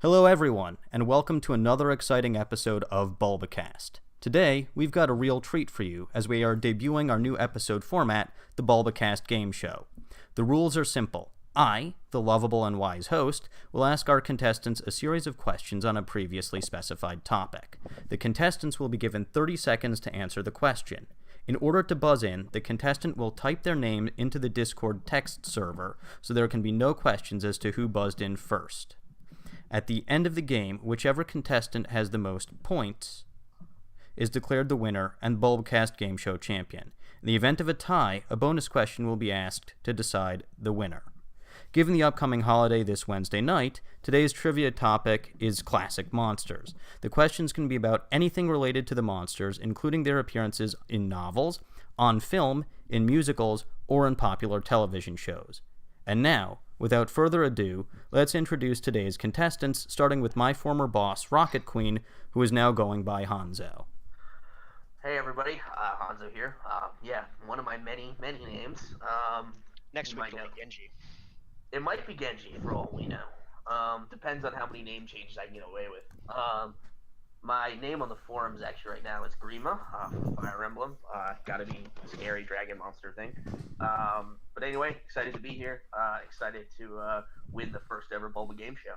Hello everyone, and welcome to another exciting episode of Bulbacast. Today, we've got a real treat for you as we are debuting our new episode format, the Bulbacast Game Show. The rules are simple. I, the lovable and wise host, will ask our contestants a series of questions on a previously specified topic. The contestants will be given 30 seconds to answer the question. In order to buzz in, the contestant will type their name into the Discord text server, so there can be no questions as to who buzzed in first. At the end of the game, whichever contestant has the most points is declared the winner and Bulbcast Game Show champion. In the event of a tie, a bonus question will be asked to decide the winner. Given the upcoming holiday this Wednesday night, today's trivia topic is classic monsters. The questions can be about anything related to the monsters, including their appearances in novels, on film, in musicals, or in popular television shows. And now, without further ado, let's introduce today's contestants, starting with my former boss, Rocket Queen, who is now going by Hanzo. Hey everybody, Hanzo here. One of my many names. Next week will be Genji. It might be Genji for all we know. Depends on how many name changes I can get away with. My name on the forums actually right now is Grima, from Fire Emblem. Gotta be a scary dragon monster thing. But anyway, excited to be here. Excited to win the first ever Bulba Game Show.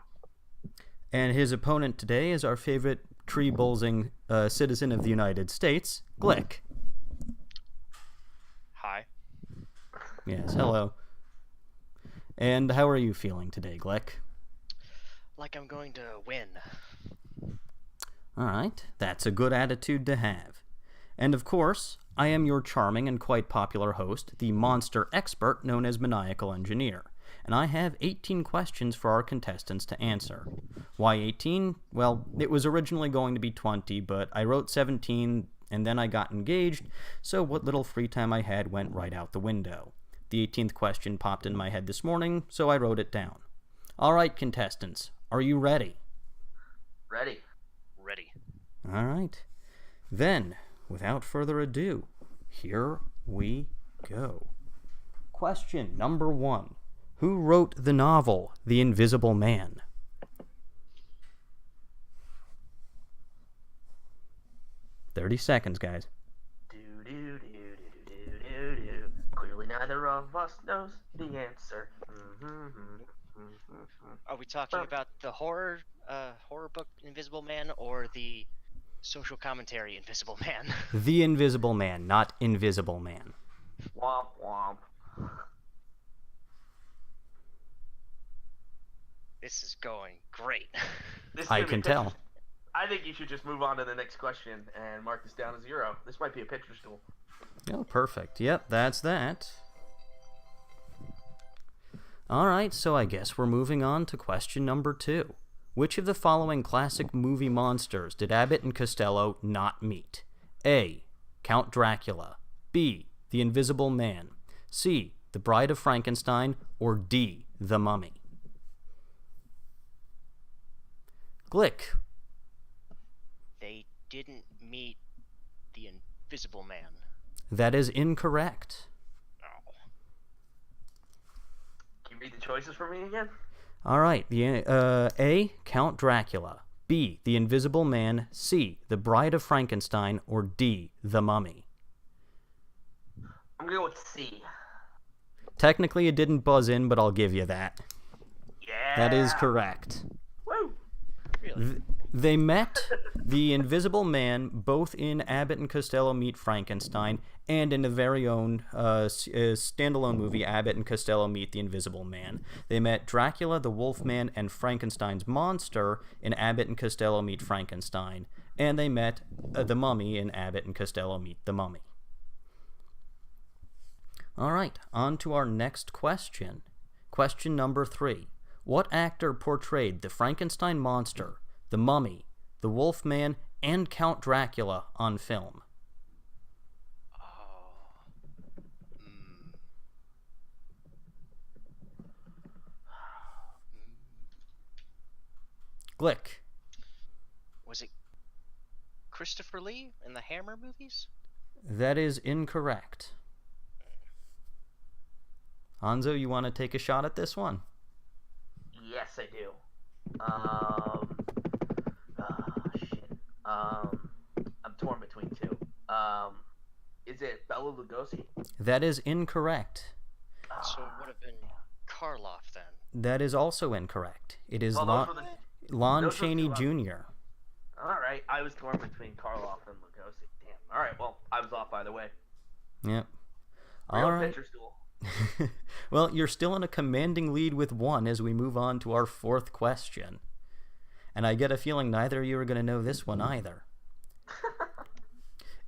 And his opponent today is our favorite tree-bulzing citizen of the United States, Glick. Hi. Yes, hello. And how are you feeling today, Glick? Like I'm going to win. Alright, that's a good attitude to have. And of course, I am your charming and quite popular host, the monster expert known as Maniacal Engineer. And I have 18 questions for our contestants to answer. Why 18? Well, it was originally going to be 20, but I wrote 17 and then I got engaged, so what little free time I had went right out the window. The 18th question popped in my head this morning, so I wrote it down. Alright, contestants, are you ready? Ready. Ready. Alright. Then, without further ado, here we go. Question number 1. Who wrote the novel The Invisible Man? "30 seconds, guys. Clearly neither of us knows the answer. Are we talking about the horror book Invisible Man or the social commentary Invisible Man? The Invisible Man, not Invisible Man. Womp womp. This is going great. This is I gonna be can a picture- tell. I think you should just move on to the next question and mark this down as 0. This might be a picture stool. Oh, perfect. Yep, that's that. Alright, so I guess we're moving on to question number 2. Which of the following classic movie monsters did Abbott and Costello not meet? A. Count Dracula. B. The Invisible Man. C. The Bride of Frankenstein. Or D. The Mummy. Glick. They didn't meet the Invisible Man. That is incorrect. Oh. Can you read the choices for me again? Alright, A. Count Dracula. B. The Invisible Man. C. The Bride of Frankenstein. Or D. The Mummy. I'm gonna go with C. Technically, it didn't buzz in, but I'll give you that. Yeah. That is correct. Woo. Really? They met the Invisible Man both in Abbott and Costello Meet Frankenstein and in the very own standalone movie Abbott and Costello Meet the Invisible Man. They met Dracula, the Wolfman, and Frankenstein's monster in Abbott and Costello Meet Frankenstein, and they met the Mummy in Abbott and Costello Meet the Mummy. Alright, on to our next question. Question number 3. What actor portrayed the Frankenstein monster, the Mummy, the Wolfman, and Count Dracula on film? Glick. Was it Christopher Lee in the Hammer movies? That is incorrect. Hanzo, you want to take a shot at this one? Yes, I do. Bela Lugosi. That is incorrect. So it would have been Karloff then. That is also incorrect. It is Well, Lon, those were the- Lon those were Chaney two Jr. All right, I was torn between Karloff and Lugosi. Damn. All right, well, I was off either way. Yep. Real All right. pitcher stool. Well, you're still in a commanding lead with 1 as we move on to our 4th question. And I get a feeling neither of you are going to know this one either.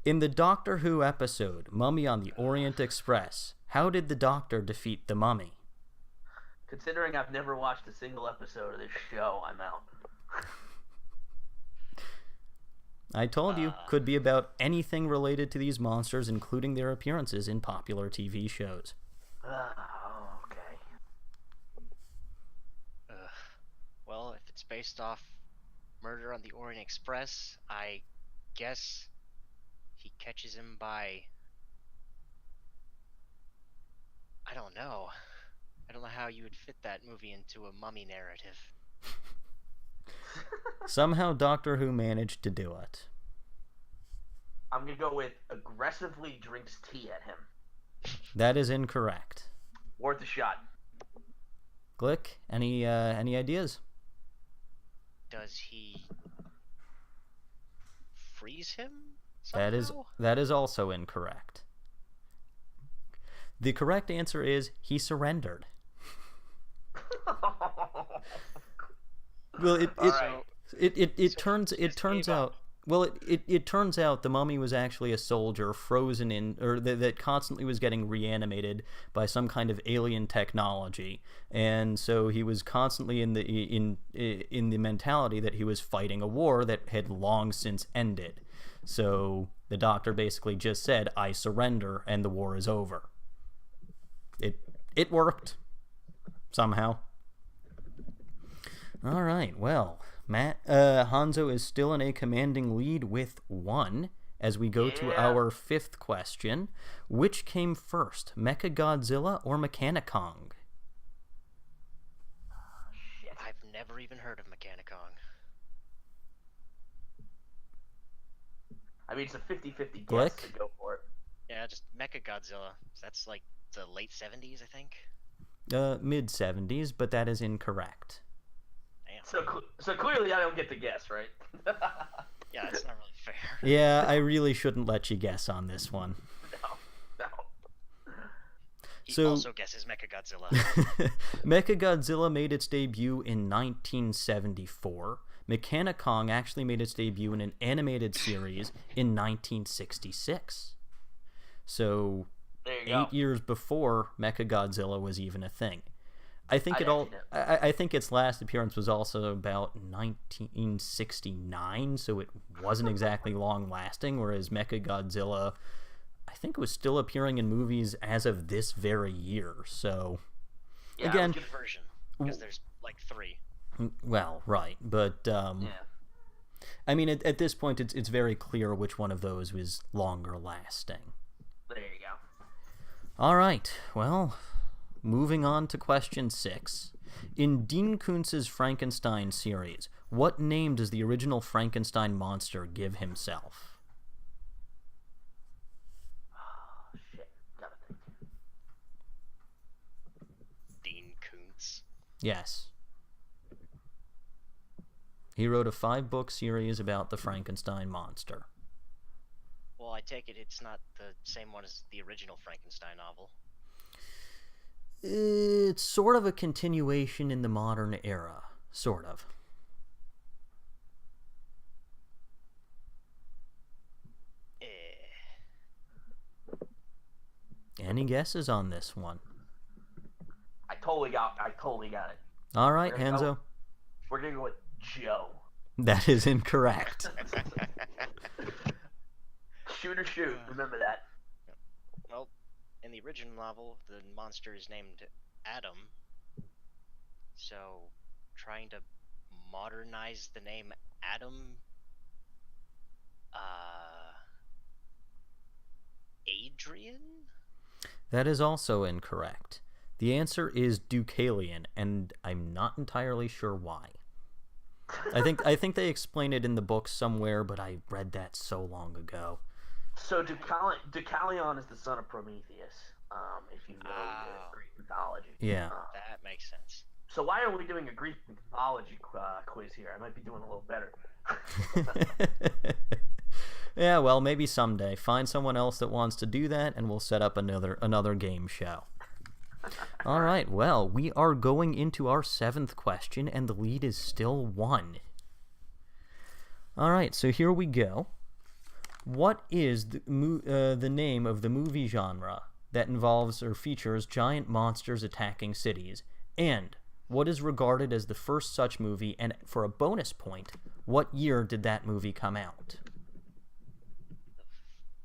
In the Doctor Who episode, Mummy on the Orient Express, how did the Doctor defeat the Mummy? Considering I've never watched a single episode of this show, I'm out. I told you, could be about anything related to these monsters, including their appearances in popular TV shows. Okay. Well, if it's based off Murder on the Orient Express, I guess he catches him by... I don't know. I don't know how you would fit that movie into a mummy narrative. Somehow Doctor Who managed to do it. I'm gonna go with aggressively drinks tea at him. That is incorrect. Worth a shot. Glick, any ideas? Does he freeze him That is also incorrect. The correct answer is he surrendered. Well, it turns out. Well, it turns out the mummy was actually a soldier frozen in, or that constantly was getting reanimated by some kind of alien technology, and so he was constantly in the mentality that he was fighting a war that had long since ended. So the Doctor basically just said, "I surrender," and the war is over. It worked somehow. All right, well, Matt, Hanzo is still in a commanding lead with 1 as we go to our 5th question. Which came first, Mechagodzilla or Mechanicong? Shit. I've never even heard of Mechanicong. I mean, it's a 50-50 guess, Glick? so go for it. Yeah, just Mechagodzilla. That's like the late 70s, I think. Mid-70s, but that is incorrect. Damn. So clearly I don't get to guess, right? Yeah, it's not really fair. Yeah, I really shouldn't let you guess on this one. No. He also guesses Mechagodzilla. Mechagodzilla made its debut in 1974. Mechanicong actually made its debut in an animated series in 1966. So, There you go. 8 years before Mechagodzilla was even a thing. I think I think its last appearance was also about 1969, so it wasn't exactly long lasting, whereas Mechagodzilla, I think, was still appearing in movies as of this very year. So Yeah, again, Good version, because there's like 3. well, right, but Yeah. I mean, at this point, it's very clear which one of those was longer lasting. There you go. All right, well, moving on to question 6. In Dean Koontz's Frankenstein series, what name does the original Frankenstein monster give himself? Oh, shit. Gotta think. Dean Koontz. Yes. He wrote a 5-book series about the Frankenstein monster. Well, I take it it's not the same one as the original Frankenstein novel. It's sort of a continuation in the modern era. Sort of. Any guesses on this one? I totally got it. All right, We're gonna Hanzo. go- We're gonna go with Joe. That is incorrect. Shoot or shoot. Remember that. Well, in the original novel, the monster is named Adam. So, trying to modernize the name Adam, Adrian? That is also incorrect. The answer is Deucalion, and I'm not entirely sure why. I think they explain it in the book somewhere, but I read that so long ago. So Deucalion is the son of Prometheus. If you know Oh. Greek mythology. Yeah. That makes sense. So why are we doing a Greek mythology quiz here? I might be doing a little better. Yeah, well, maybe someday. Find someone else that wants to do that, and we'll set up another game show. All right, well, we are going into our 7th question, and the lead is still 1. All right, so here we go. What is the name of the movie genre that involves or features giant monsters attacking cities? And what is regarded as the first such movie? And for a bonus point, what year did that movie come out?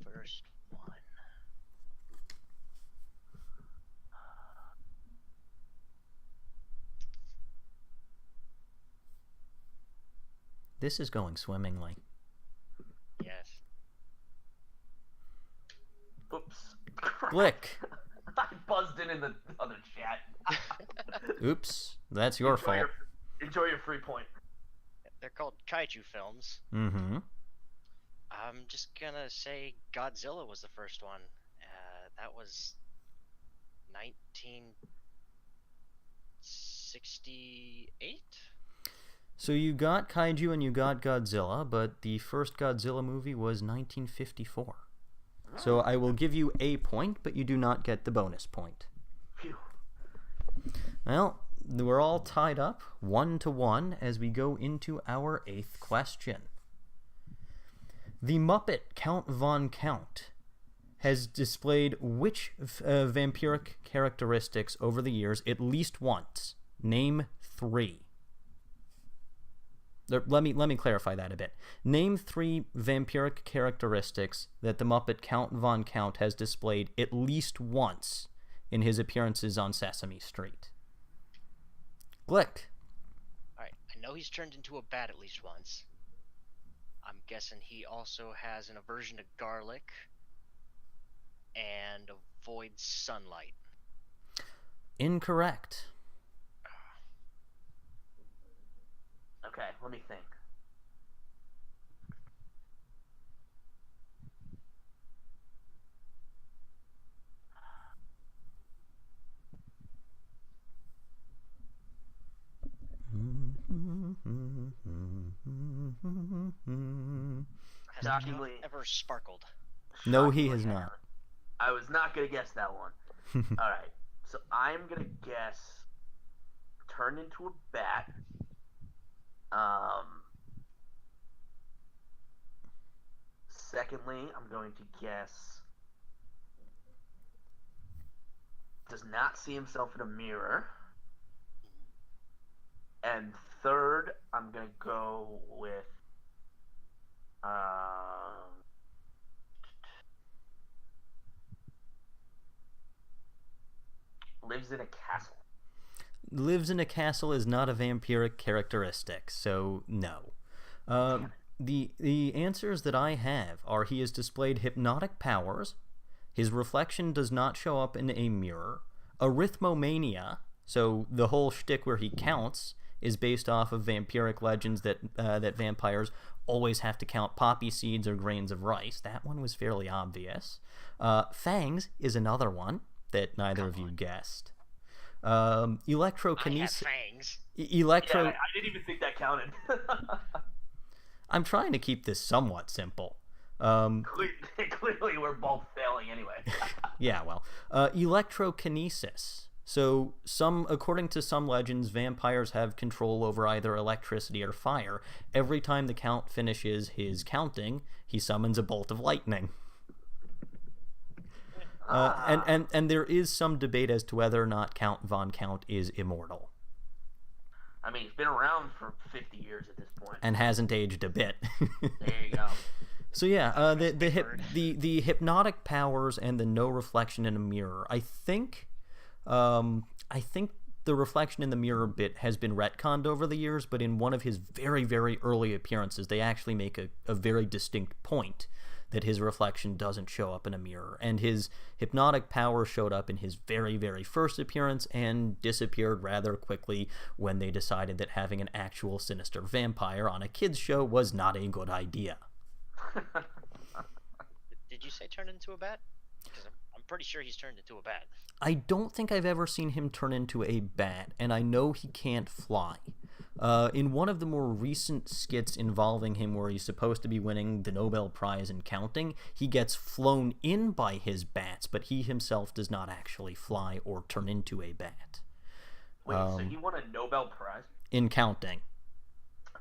The first one. This is going swimmingly. Yes. Oops. Glick. I buzzed in the other chat. Oops, that's your fault. Enjoy your free point. They're called kaiju films. Mm-hmm. I'm just gonna say Godzilla was the first one. That was 1968? So you got Kaiju and you got Godzilla, but the first Godzilla movie was 1954. So I will give you a point, but you do not get the bonus point. Phew. Well, we're all tied up 1-1 as we go into our 8th question. The Muppet Count Von Count has displayed which vampiric characteristics over the years at least once? Name 3. Let me clarify that a bit. Name 3 vampiric characteristics that the Muppet Count Von Count has displayed at least once in his appearances on Sesame Street. Glick. Alright, I know he's turned into a bat at least once. I'm guessing he also has an aversion to garlic and avoids sunlight. Incorrect. Okay, let me think. Has Shockingly- he ever sparkled? No, he has Shockingly, not. I was not gonna guess that one. All right, so I'm gonna guess turned into a bat. Secondly, I'm going to guess does not see himself in a mirror. And third, I'm gonna go with lives in a castle. Lives in a castle is not a vampiric characteristic, so no. The answers that I have are he has displayed hypnotic powers, his reflection does not show up in a mirror, arithmomania, so the whole shtick where he counts is based off of vampiric legends that that vampires always have to count poppy seeds or grains of rice. That one was fairly obvious. Fangs is another one that neither of you guessed. Electrokinesis. I have fangs. Electro. Yeah, I didn't even think that counted. I'm trying to keep this somewhat simple. Clearly, we're both failing anyway. Yeah, well, electrokinesis. So, according to some legends, vampires have control over either electricity or fire. Every time the Count finishes his counting, he summons a bolt of lightning. And there is some debate as to whether or not Count Von Count is immortal. I mean, he's been around for 50 years at this point. And hasn't aged a bit. There you go. So yeah, the hypnotic powers and the no reflection in a mirror. I think the reflection in the mirror bit has been retconned over the years, but in one of his very, very early appearances, they actually make a very distinct point that his reflection doesn't show up in a mirror. And his hypnotic power showed up in his very, very first appearance and disappeared rather quickly when they decided that having an actual sinister vampire on a kids show was not a good idea. Did Did you say turned into a bat? Because I'm pretty sure he's turned into a bat. I don't think I've ever seen him turn into a bat, and I know he can't fly. In one of the more recent skits involving him where he's supposed to be winning the Nobel Prize in counting, he gets flown in by his bats, but he himself does not actually fly or turn into a bat. Wait, so he won a Nobel Prize? In counting.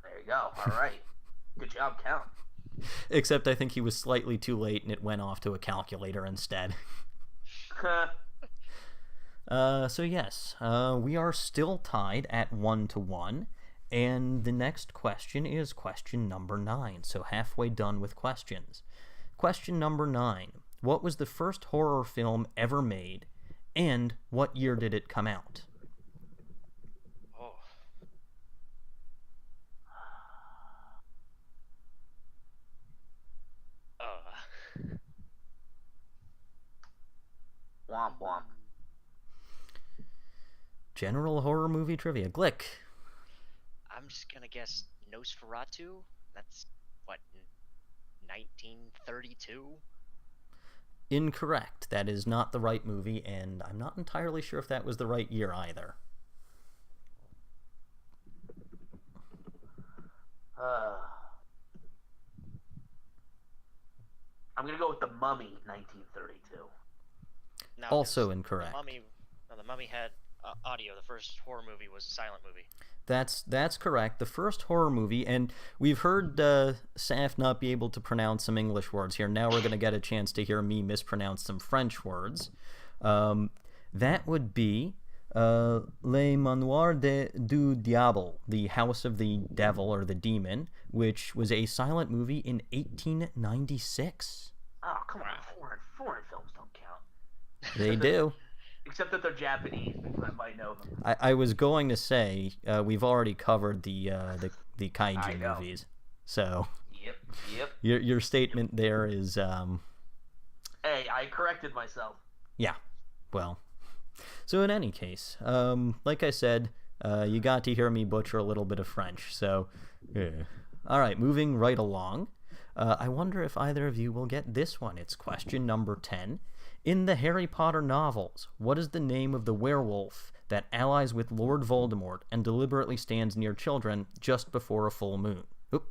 There you go. All right. Good job, Count. Except I think he was slightly too late and it went off to a calculator instead. So yes, we are still tied at 1-1, and the next question is question number 9, so halfway done with questions. Question number 9. What was the first horror film ever made, and what year did it come out? Oh. Womp womp. General horror movie trivia. Glick. I'm just gonna guess Nosferatu. That's what, 1932? Incorrect. That is not the right movie, and I'm not entirely sure if that was the right year either. I'm gonna go with The Mummy, 1932. No, Also 'cause incorrect. The Mummy had audio. The first horror movie was a silent movie. That's correct. The first horror movie, and we've heard Saf not be able to pronounce some English words here. Now we're going to get a chance to hear me mispronounce some French words. That would be Le Manoir du Diable, the House of the Devil or the Demon, which was a silent movie in 1896. Oh, come on. Foreign films don't count. They do. Except that they're Japanese, because I might know them. I was going to say we've already covered the kaiju know. movies, so Yep. your statement there is Hey, I corrected myself. yeah, well, so in any case, like I said, you got to hear me butcher a little bit of French, so yeah. All right, moving right along. I wonder if either of you will get this one. It's question number 10. In the Harry Potter novels, what is the name of the werewolf that allies with Lord Voldemort and deliberately stands near children just before a full moon? Oop,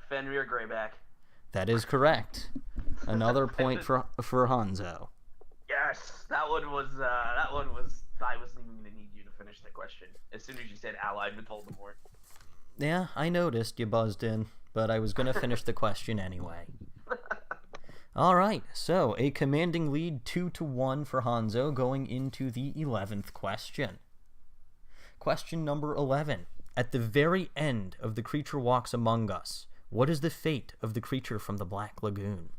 Fenrir Greyback. that is correct. Another point for Hanzo. Yes, that one was. I wasn't even gonna need you to finish the question. As soon as you said allied with Voldemort. Yeah, I noticed you buzzed in, but I was going to finish the question anyway. All right, so a commanding lead 2-1 for Hanzo going into the 11th question. Question number 11. At the very end of The Creature Walks Among Us, what is the fate of the creature from the Black Lagoon?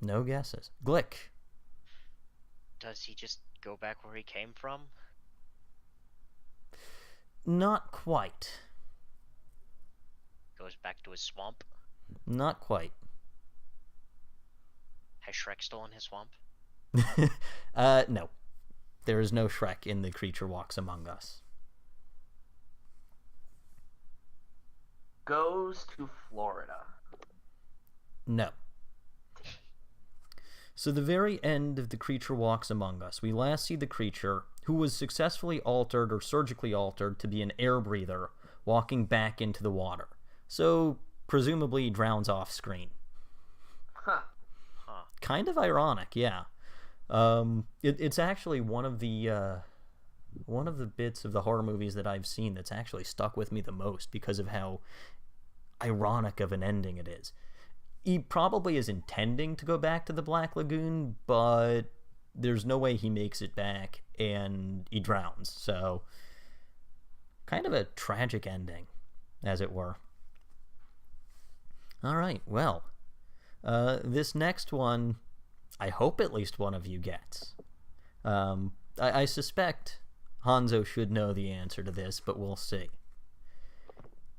No guesses. Glick. Does he just go back where he came from? Not quite. Goes back to his swamp? Not quite. Has Shrek stolen his swamp? No. There is no Shrek in The Creature Walks Among Us. Goes to Florida. No. So the very end of The Creature Walks Among Us, we last see the creature, who was successfully altered or surgically altered to be an air breather, walking back into the water. So presumably drowns off screen. Huh. Kind of ironic, yeah. It's actually one of the bits of the horror movies that I've seen that's actually stuck with me the most because of how ironic of an ending it is. He probably is intending to go back to the Black Lagoon, but there's no way he makes it back, and he drowns. So, kind of a tragic ending, as it were. All right, well, this next one, I hope at least one of you gets. I suspect Hanzo should know the answer to this, but we'll see.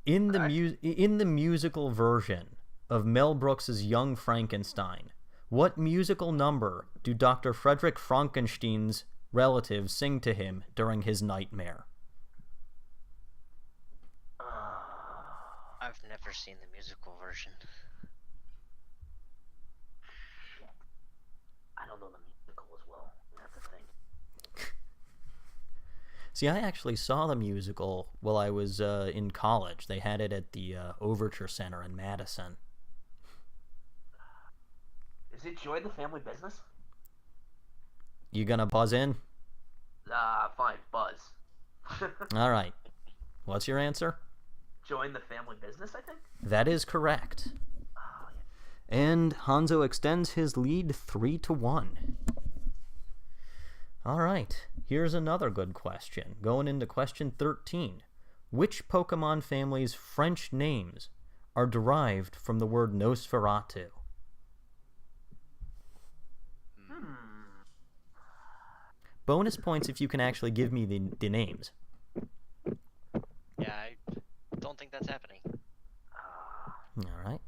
In the musical version of Mel Brooks's Young Frankenstein, What musical number do Dr. Frederick Frankenstein's relatives sing to him during his nightmare? I've never seen the musical version. I don't know the musical as well. That's the thing. See, I actually saw the musical while I was in college. They had it at the Overture Center in Madison. Is it Join the Family Business? You gonna buzz in? Fine, Buzz. All right. What's your answer? Join the Family Business, I think? That is correct. Oh, yeah. And Hanzo extends his lead 3-1. All right, here's another good question. Going into question 13. Which Pokemon family's French names are derived from the word Nosferatu? Bonus points if you can actually give me the names. Yeah, I don't think that's happening. All right.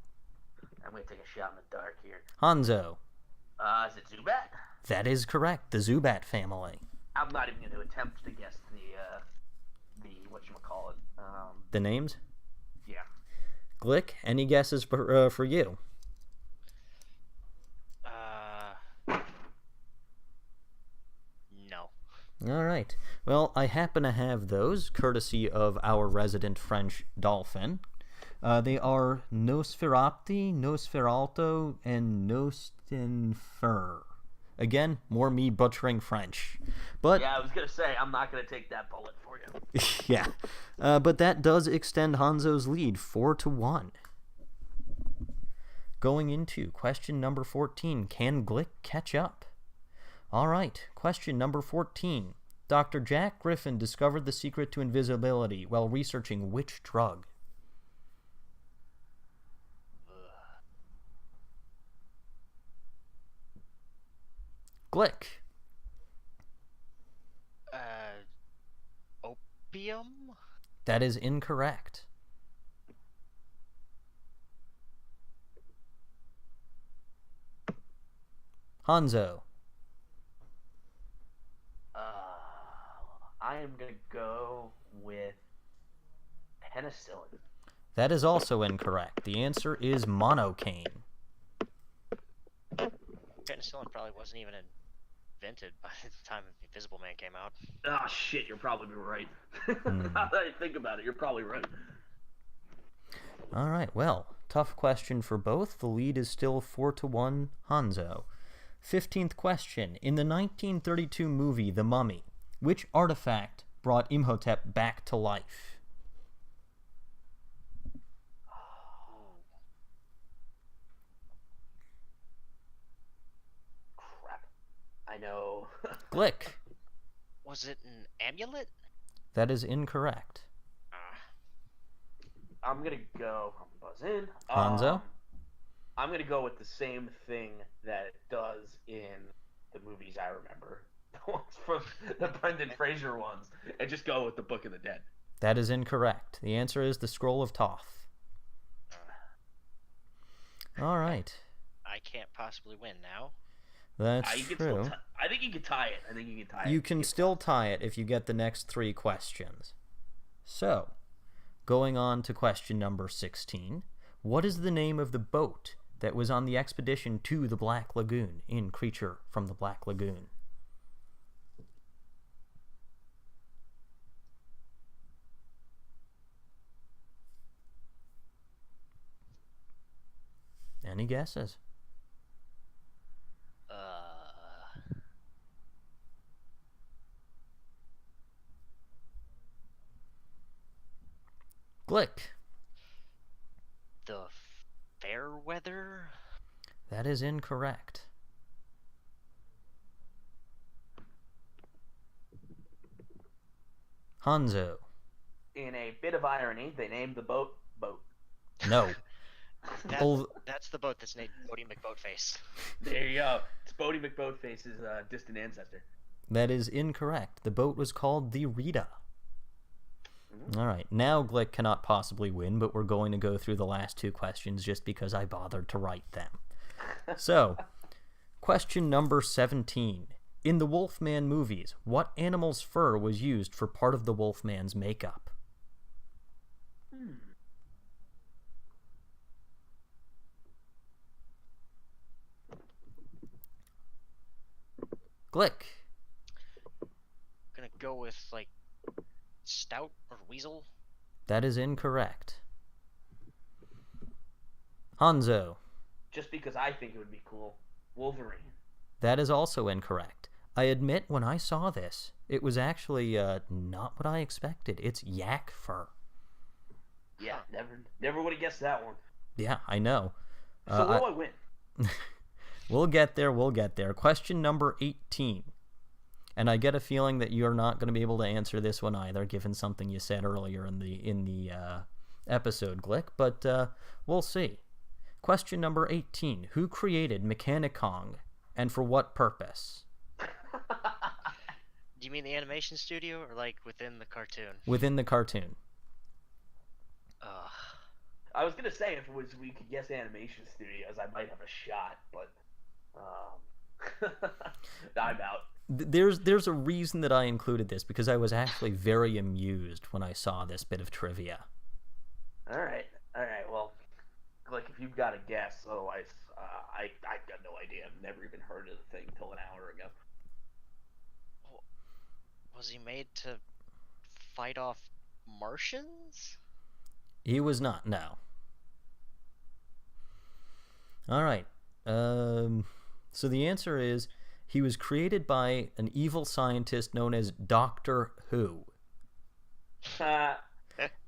I'm going to take a shot in the dark here. Hanzo. Is it Zubat? That is correct, the Zubat family. I'm not even going to attempt to guess the whatchamacallit. The names? Yeah. Glick, any guesses for you? No. All right. Well, I happen to have those, courtesy of our resident French dolphin. They are Nosferapti, Nosferalto, and Nostenfer. Again, more me butchering French. But Yeah, I was going to say, I'm not going to take that bullet for you. yeah. But that does extend Hanzo's lead 4-1. Going into question number 14, can Glick catch up? All right, question number 14. Dr. Jack Griffin discovered the secret to invisibility while researching which drug? Glick. Opium? That is incorrect. Hanzo. I am going to go with penicillin. That is also incorrect. The answer is monocaine. Penicillin probably wasn't even invented by the time Invisible Man came out. Oh, shit, you're probably right. Now that I think about it, you're probably right. All right, well, tough question for both. The lead is still 4-1 Hanzo. 15th question. In the 1932 movie The Mummy, which artifact brought Imhotep back to life? Crap. I know. Glick. Was it an amulet? That is incorrect. I'm going to go. Buzz in. Hanzo? I'm going to go with the same thing that it does in the movies I remember. The ones from the Brendan Fraser ones. And just go with the Book of the Dead. That is incorrect. The answer is the Scroll of Thoth. All right. I can't possibly win now. That's You can true. I think you can tie it. You can still tie it if you get the next 3 questions. So, going on to question number 16. What is the name of the boat that was on the expedition to the Black Lagoon in Creature from the Black Lagoon? Any guesses? Glick. The Fairweather? That is incorrect. Hanzo. In a bit of irony, they named the boat Boat. No. That's the boat that's named Bodie McBoatface. There you go. It's Bodie McBoatface's distant ancestor. That is incorrect. The boat was called the Rita. All right. Now Glick cannot possibly win, but we're going to go through the last 2 questions just because I bothered to write them. So, Question number 17. In the Wolfman movies, what animal's fur was used for part of the Wolfman's makeup? Glick. Gonna go with, like, Stout or Weasel? That is incorrect. Hanzo. Just because I think it would be cool. Wolverine. That is also incorrect. I admit, when I saw this, it was actually not what I expected. It's yak fur. Yeah, never would have guessed that one. Yeah, I know. So what do I win? We'll get there. Question number 18. And I get a feeling that you're not going to be able to answer this one either, given something you said earlier in the episode, Glick. But we'll see. Question number 18. Who created Mechanicong, and for what purpose? Do you mean the animation studio, or, like, within the cartoon? Within the cartoon. I was gonna say if we could guess animation studios, I might have a shot, but I'm out. There's a reason that I included this, because I was actually very amused when I saw this bit of trivia. All right. Well, like, if you've got a guess, otherwise, I've got no idea. I've never even heard of the thing till an hour ago. Was he made to fight off Martians? He was not, no. All right. So the answer is, he was created by an evil scientist known as Doctor Who.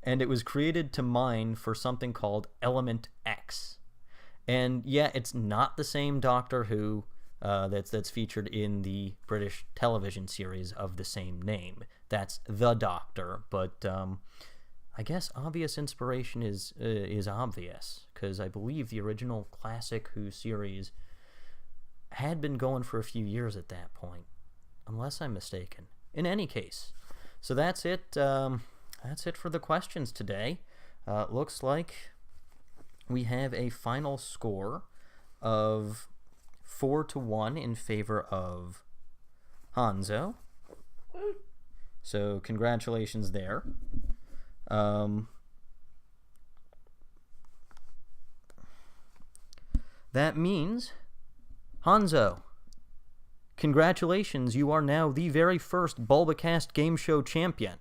And it was created to mine for something called Element X. And yeah, it's not the same Doctor Who that's featured in the British television series of the same name. That's The Doctor, but I guess obvious inspiration is obvious, because I believe the original classic Who series had been going for a few years at that point, unless I'm mistaken. In any case, so that's it. That's it for the questions today. Looks like we have a final score of 4-1 in favor of Hanzo. So congratulations there. That means, Hanzo, congratulations, you are now the very first Bulbacast Game Show champion.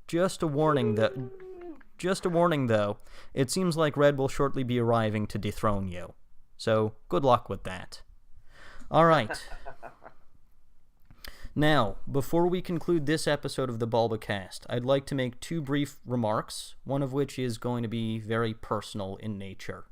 Just a warning, though, it seems like Red will shortly be arriving to dethrone you. So, good luck with that. All right. Now, before we conclude this episode of the Bulbacast, I'd like to make two brief remarks, one of which is going to be very personal in nature.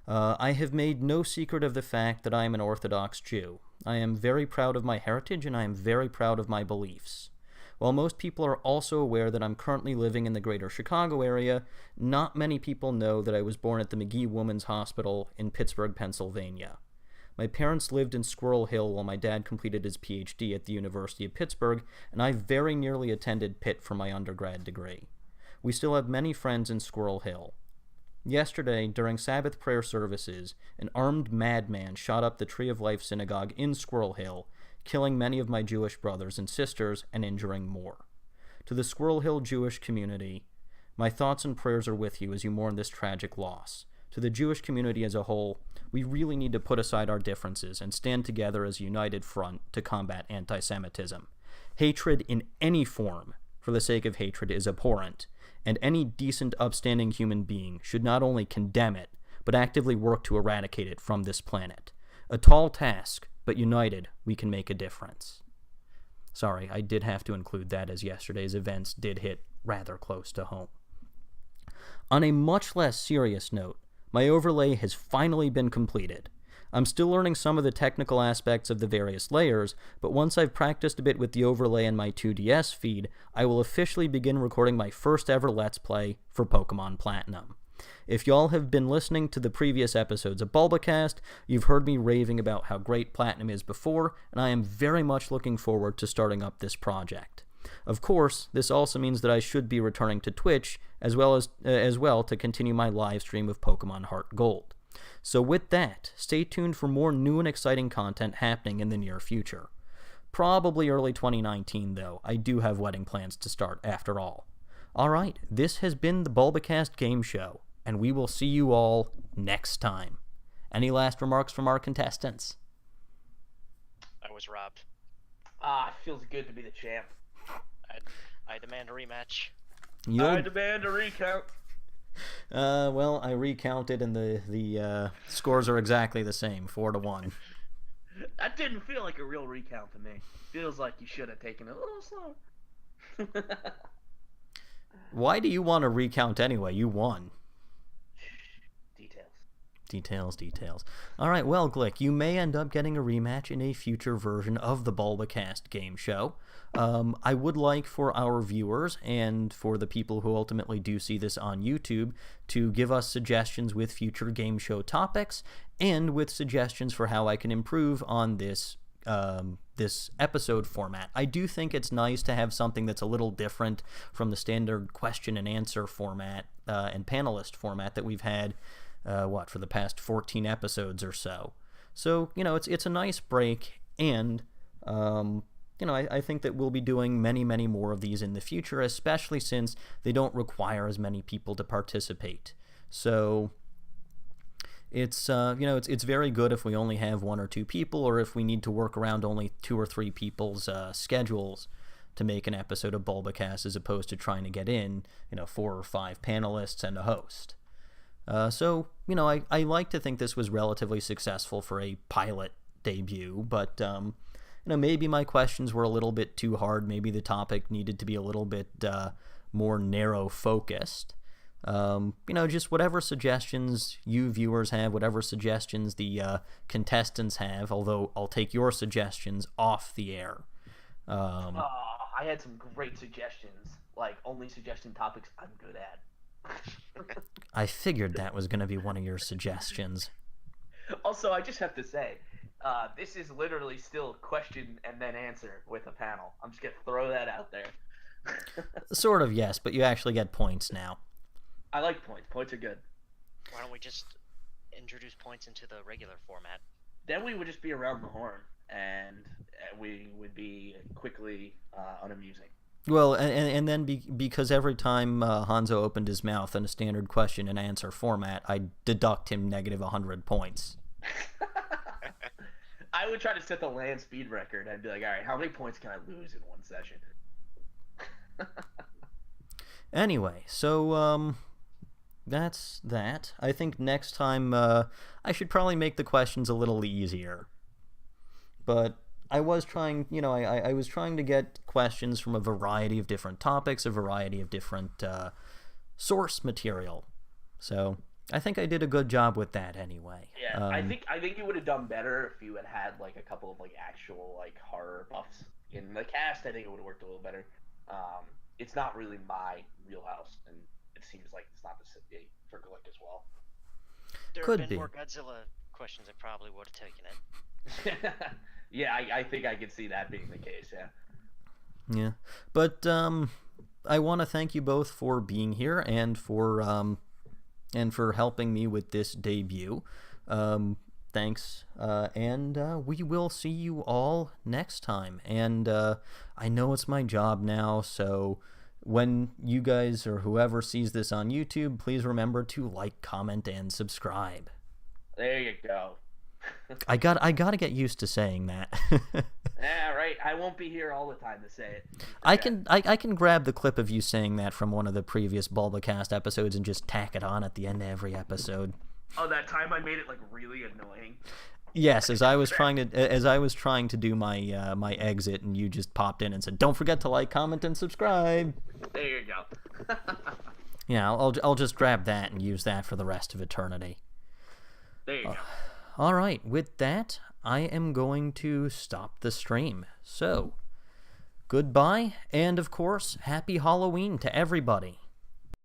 I have made no secret of the fact that I am an Orthodox Jew. I am very proud of my heritage, and I am very proud of my beliefs. While most people are also aware that I'm currently living in the greater Chicago area, not many people know that I was born at the Magee Women's Hospital in Pittsburgh, Pennsylvania. My parents lived in Squirrel Hill while my dad completed his PhD at the University of Pittsburgh, and I very nearly attended Pitt for my undergrad degree. We still have many friends in Squirrel Hill. Yesterday, during Sabbath prayer services, an armed madman shot up the Tree of Life Synagogue in Squirrel Hill, killing many of my Jewish brothers and sisters and injuring more. To the Squirrel Hill Jewish community, my thoughts and prayers are with you as you mourn this tragic loss. To the Jewish community as a whole, we really need to put aside our differences and stand together as a united front to combat anti-Semitism. Hatred in any form, for the sake of hatred, is abhorrent, and any decent, upstanding human being should not only condemn it, but actively work to eradicate it from this planet. A tall task, but united, we can make a difference. Sorry, I did have to include that, as yesterday's events did hit rather close to home. On a much less serious note, my overlay has finally been completed. I'm still learning some of the technical aspects of the various layers, but once I've practiced a bit with the overlay in my 2DS feed, I will officially begin recording my first ever Let's Play for Pokemon Platinum. If y'all have been listening to the previous episodes of Bulbacast, you've heard me raving about how great Platinum is before, and I am very much looking forward to starting up this project. Of course, this also means that I should be returning to Twitch, as well to continue my live stream of Pokemon Heart Gold. So with that, stay tuned for more new and exciting content happening in the near future. Probably early 2019, though. I do have wedding plans to start, after all. Alright, this has been the Bulbacast Game Show, and we will see you all next time. Any last remarks from our contestants? I was robbed. It feels good to be the champ. I demand a rematch. I demand a recount. Well, I recounted, and the scores are exactly the same, 4-1. That didn't feel like a real recount to me. Feels like you should have taken it a little slower. Why do you want to recount anyway? You won. Details. All right, well, Glick, you may end up getting a rematch in a future version of the Bulbacast Game Show. I would like for our viewers and for the people who ultimately do see this on YouTube to give us suggestions with future game show topics and with suggestions for how I can improve on this this episode format. I do think it's nice to have something that's a little different from the standard question and answer format and panelist format that we've had for the past 14 episodes or so. So, it's a nice break, and, I think that we'll be doing many, many more of these in the future, especially since they don't require as many people to participate. So, it's very good if we only have 1 or 2 people, or if we need to work around only 2 or 3 people's schedules to make an episode of Bulbacast, as opposed to trying to get in, 4 or 5 panelists and a host. So, I like to think this was relatively successful for a pilot debut, but, maybe my questions were a little bit too hard. Maybe the topic needed to be a little bit more narrow-focused. Just whatever suggestions you viewers have, whatever suggestions the contestants have, although I'll take your suggestions off the air. I had some great suggestions, like only suggesting topics I'm good at. I figured that was going to be one of your suggestions. Also, I just have to say, this is literally still question and then answer with a panel. I'm just going to throw that out there. Sort of, yes, but you actually get points now. I like points. Points are good. Why don't we just introduce points into the regular format? Then we would just be around the horn, and we would be quickly unamusing. Well, and then because every time Hanzo opened his mouth in a standard question and answer format, I deduct him negative 100 points. I would try to set the land speed record. I'd be like, all right, how many points can I lose in one session? Anyway, so that's that. I think next time I should probably make the questions a little easier. But I was trying, I was trying to get questions from a variety of different topics, a variety of different source material. So I think I did a good job with that anyway. Yeah, I think you would have done better if you had like a couple of like actual like horror buffs in the cast. I think it would have worked a little better. It's not really my wheelhouse, and it seems like it's not the city for Glick as well. There Could have been be. more Godzilla questions. I probably would have taken it. Yeah, I think I could see that being the case, yeah. Yeah, but I want to thank you both for being here and for helping me with this debut. Thanks, and we will see you all next time. And I know it's my job now, so when you guys or whoever sees this on YouTube, please remember to like, comment, and subscribe. There you go. I gotta get used to saying that. Yeah, right. I won't be here all the time to say it. I can grab the clip of you saying that from one of the previous Bulbacast episodes and just tack it on at the end of every episode. Oh, that time I made it like really annoying. Yes, as I was trying to do my my exit, and you just popped in and said, "Don't forget to like, comment, and subscribe." There you go. Yeah, I'll just grab that and use that for the rest of eternity. There you go. All right, with that, I am going to stop the stream. So, goodbye, and of course, happy Halloween to everybody.